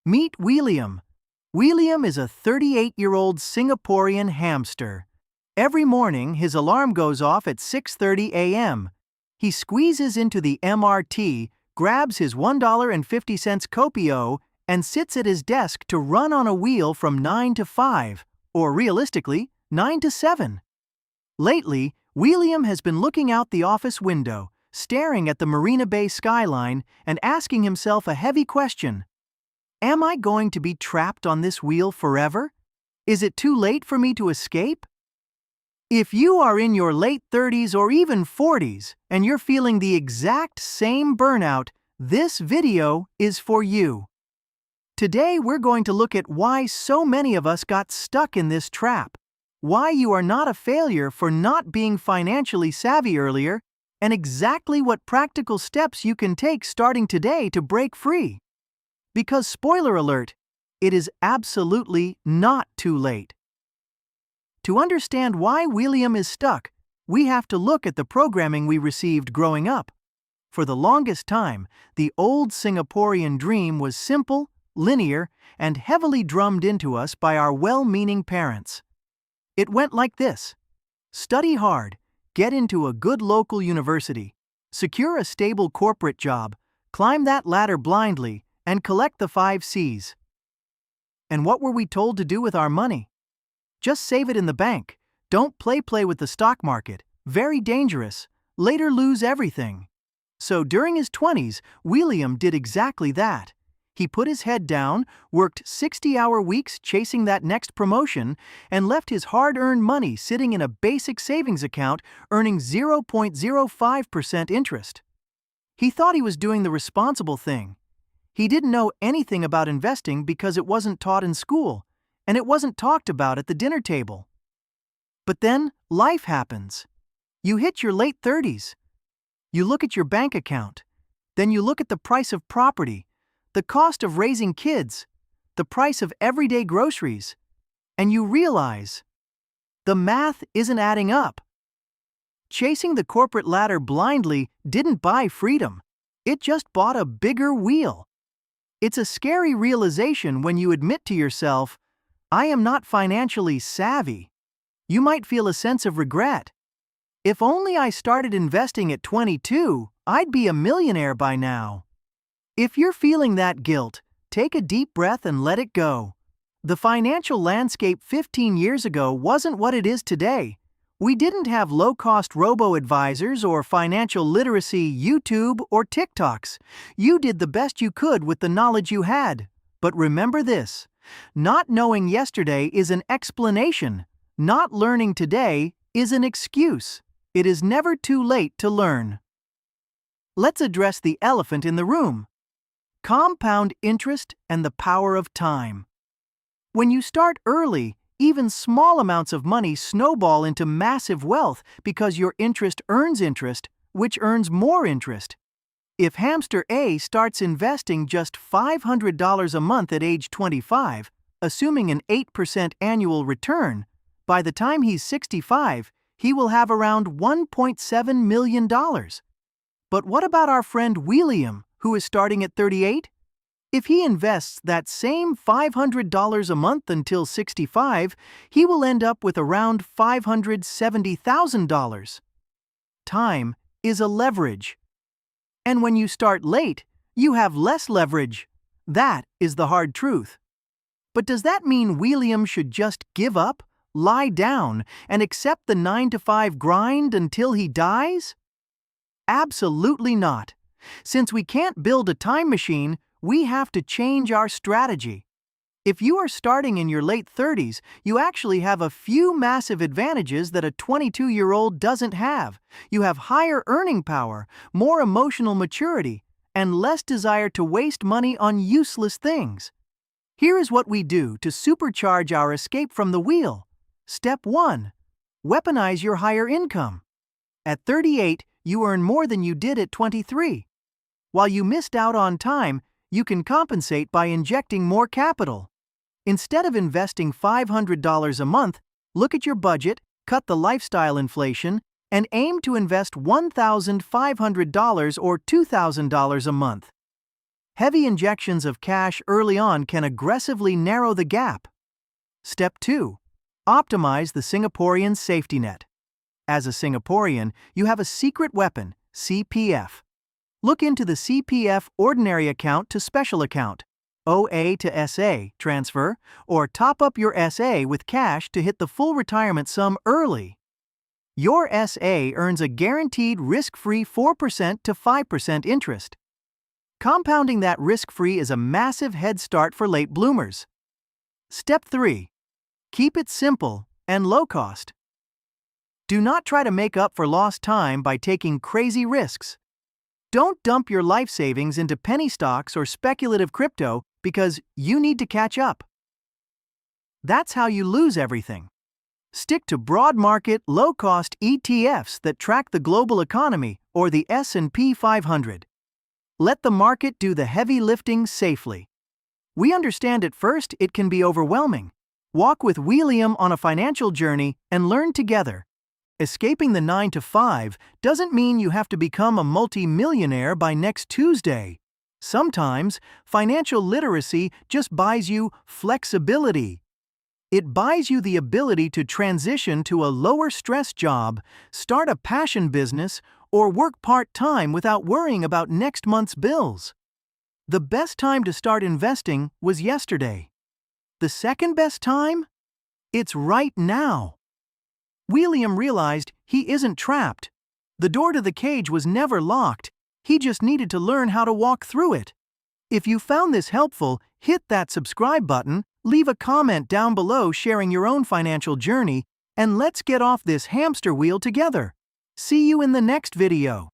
Meet William. William is a 38-year-old Singaporean hamster. Every morning, his alarm goes off at 6:30 a.m. He squeezes into the MRT, grabs his $1.50 copio, and sits at his desk to run on a wheel from 9 to 5, or realistically, 9 to 7. Lately, William has been looking out the office window, staring at the Marina Bay skyline and asking himself a heavy question. Am I going to be trapped on this wheel forever? Is it too late for me to escape? If you are in your late 30s or even 40s and you're feeling the exact same burnout, this video is for you. Today we're going to look at why so many of us got stuck in this trap, why you are not a failure for not being financially savvy earlier, and exactly what practical steps you can take starting today to break free. Because spoiler alert, it is absolutely not too late. To understand why William is stuck, we have to look at the programming we received growing up. For the longest time, the old Singaporean dream was simple, linear, and heavily drummed into us by our well-meaning parents. It went like this: study hard, get into a good local university, secure a stable corporate job, climb that ladder blindly, and collect the 5 C's. And what were we told to do with our money? Just save it in the bank. Don't play with the stock market. Very dangerous. Later lose everything. So during his 20s, William did exactly that. He put his head down, worked 60-hour weeks chasing that next promotion, and left his hard-earned money sitting in a basic savings account earning 0.05% interest. He thought he was doing the responsible thing. He didn't know anything about investing because it wasn't taught in school, and it wasn't talked about at the dinner table. But then, life happens. You hit your late 30s. You look at your bank account. Then you look at the price of property, the cost of raising kids, the price of everyday groceries, and you realize the math isn't adding up. Chasing the corporate ladder blindly didn't buy freedom. It just bought a bigger wheel. It's a scary realization when you admit to yourself, I am not financially savvy. You might feel a sense of regret. If only I started investing at 22, I'd be a millionaire by now. If you're feeling that guilt, take a deep breath and let it go. The financial landscape 15 years ago wasn't what it is today. We didn't have low-cost robo-advisors or financial literacy YouTube or TikToks. You did the best you could with the knowledge you had. But remember this, not knowing yesterday is an explanation. Not learning today is an excuse. It is never too late to learn. Let's address the elephant in the room: compound interest and the power of time. When you start early, even small amounts of money snowball into massive wealth because your interest earns interest, which earns more interest. If hamster A starts investing just $500 a month at age 25, assuming an 8% annual return, by the time he's 65, he will have around $1.7 million. But what about our friend William, who is starting at 38? If he invests that same $500 a month until 65, he will end up with around $570,000. Time is a leverage. And when you start late, you have less leverage. That is the hard truth. But does that mean William should just give up, lie down, and accept the 9-to-5 grind until he dies? Absolutely not. Since we can't build a time machine, we have to change our strategy. If you are starting in your late 30s, you actually have a few massive advantages that a 22-year-old doesn't have. You have higher earning power, more emotional maturity, and less desire to waste money on useless things. Here is what we do to supercharge our escape from the wheel. Step 1. Weaponize your higher income. At 38, you earn more than you did at 23. While you missed out on time, you can compensate by injecting more capital. Instead of investing $500 a month, look at your budget, cut the lifestyle inflation, and aim to invest $1,500 or $2,000 a month. Heavy injections of cash early on can aggressively narrow the gap. Step 2. Optimize the Singaporean safety net. As a Singaporean, you have a secret weapon, CPF. Look into the CPF ordinary account to special account, OA to SA transfer, or top up your SA with cash to hit the full retirement sum early. Your SA earns a guaranteed risk-free 4% to 5% interest. Compounding that risk-free is a massive head start for late bloomers. Step 3. Keep it simple and low cost. Do not try to make up for lost time by taking crazy risks. Don't dump your life savings into penny stocks or speculative crypto because you need to catch up. That's how you lose everything. Stick to broad market, low-cost ETFs that track the global economy or the S&P 500. Let the market do the heavy lifting safely. We understand at first it can be overwhelming. Walk with William on a financial journey and learn together. Escaping the 9-to-5 doesn't mean you have to become a multi-millionaire by next Tuesday. Sometimes, financial literacy just buys you flexibility. It buys you the ability to transition to a lower-stress job, start a passion business, or work part-time without worrying about next month's bills. The best time to start investing was yesterday. The second best time? It's right now. William realized he isn't trapped. The door to the cage was never locked. He just needed to learn how to walk through it. If you found this helpful, hit that subscribe button, leave a comment down below sharing your own financial journey, and let's get off this hamster wheel together. See you in the next video.